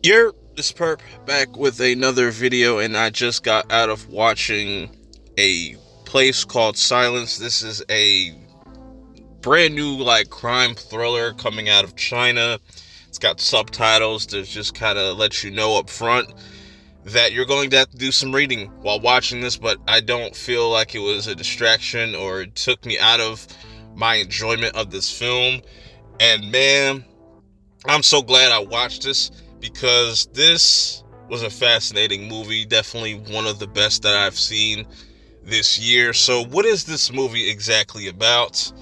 This perp back with another video, and I just got out of watching a place called Silence. This is a brand new crime thriller coming out of China. It's got subtitles to just kind of let you know up front that you're going to have to do some reading while watching this, but I don't feel like it was a distraction or it took me out of my enjoyment of this film. And man, I'm so glad I watched this because this was a fascinating movie. Definitely one of the best that I've seen this year. So what is this movie exactly about?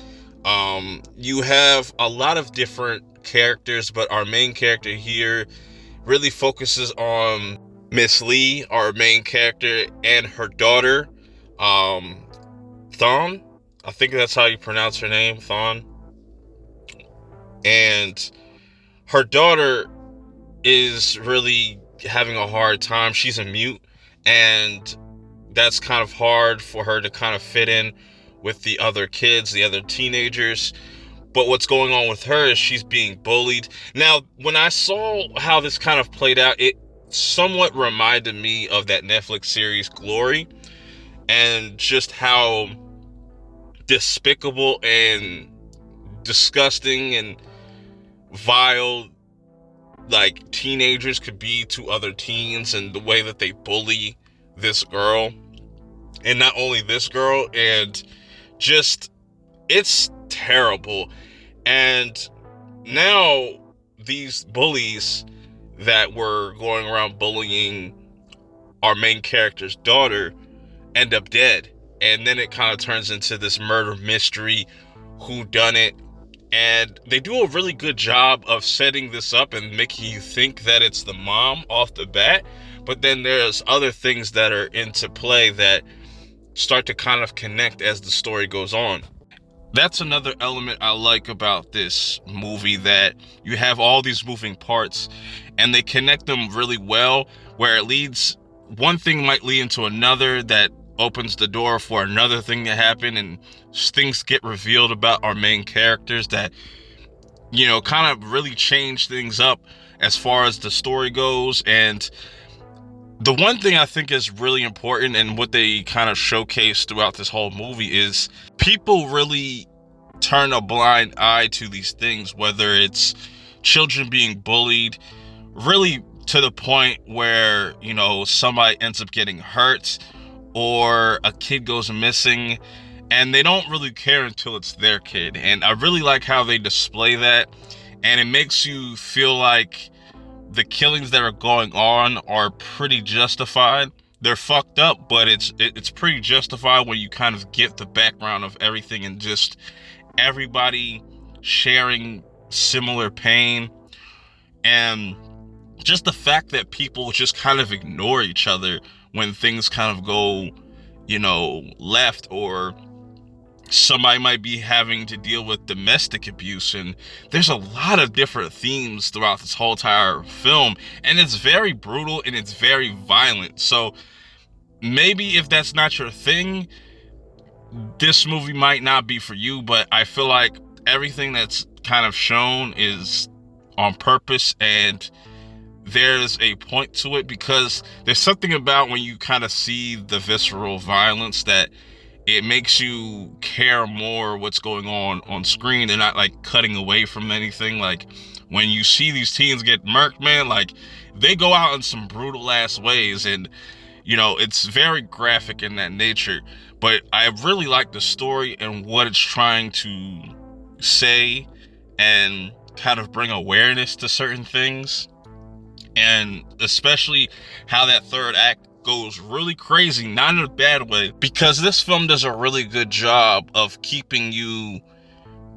You have a lot of different characters, but our main character here really focuses on Miss Lee, our main character, and her daughter, Thon. I think that's how you pronounce her name, Thon. And her daughter is really having a hard time. She's a mute, and that's kind of hard for her to kind of fit in with the other kids, the other teenagers. But what's going on with her is she's being bullied. Now, when I saw how this kind of played out, it somewhat reminded me of that Netflix series Glory, and just how despicable and disgusting and vile teenagers could be to other teens, and the way that they bully this girl, and not only this girl, and just it's terrible. And now these bullies that were going around bullying our main character's daughter end up dead, and then it kind of turns into this murder mystery, who done it. And they do a really good job of setting this up and making you think that it's the mom off the bat. But then there's other things that are into play that start to kind of connect as the story goes on. That's another element I like about this movie, that you have all these moving parts and they connect them really well, where it leads, one thing might lead into another that opens the door for another thing to happen, and things get revealed about our main characters that, kind of really change things up as far as the story goes. And the one thing I think is really important, and what they kind of showcase throughout this whole movie, is people really turn a blind eye to these things, whether it's children being bullied, really to the point where, somebody ends up getting hurt, or a kid goes missing, and they don't really care until it's their kid. And I really like how they display that, and it makes you feel like the killings that are going on are pretty justified. They're fucked up, but it's pretty justified when you kind of get the background of everything, and just everybody sharing similar pain, and just the fact that people just kind of ignore each other when things kind of go, left, or somebody might be having to deal with domestic abuse. And there's a lot of different themes throughout this whole entire film, and it's very brutal and it's very violent. So maybe if that's not your thing, this movie might not be for you, but I feel like everything that's kind of shown is on purpose, and there's a point to it, because there's something about when you kind of see the visceral violence that it makes you care more what's going on screen. They're not cutting away from anything. When you see these teens get murked, man, they go out in some brutal ass ways, and it's very graphic in that nature. But I really like the story and what it's trying to say, and kind of bring awareness to certain things. And especially how that third act goes really crazy, not in a bad way, because this film does a really good job of keeping you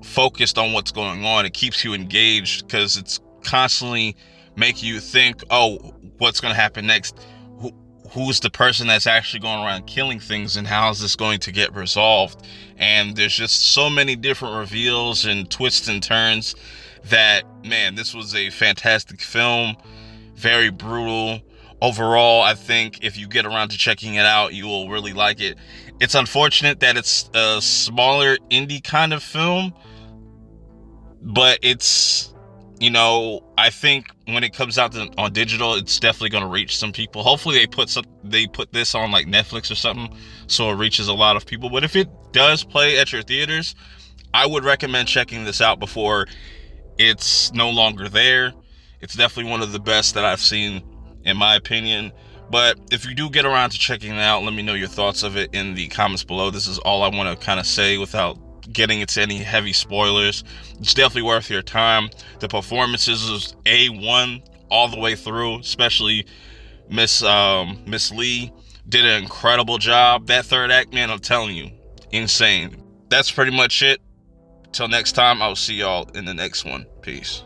focused on what's going on. It keeps you engaged, because it's constantly making you think, oh, what's going to happen next? Who's the person that's actually going around killing things, and how is this going to get resolved? And there's just so many different reveals and twists and turns that, man, this was a fantastic film. Very brutal. Overall, I think if you get around to checking it out, you will really like it. It's unfortunate that it's a smaller indie kind of film, but it's, I think when it comes out on digital, it's definitely going to reach some people. Hopefully they put this on like Netflix or something, so it reaches a lot of people. But if it does play at your theaters, I would recommend checking this out before it's no longer there. It's definitely one of the best that I've seen, in my opinion. But if you do get around to checking it out, let me know your thoughts of it in the comments below. This is all I want to kind of say without getting into any heavy spoilers. It's definitely worth your time. The performances is A1 all the way through, especially Miss Lee did an incredible job. That third act, man, I'm telling you, insane. That's pretty much it. Till next time, I'll see y'all in the next one. Peace.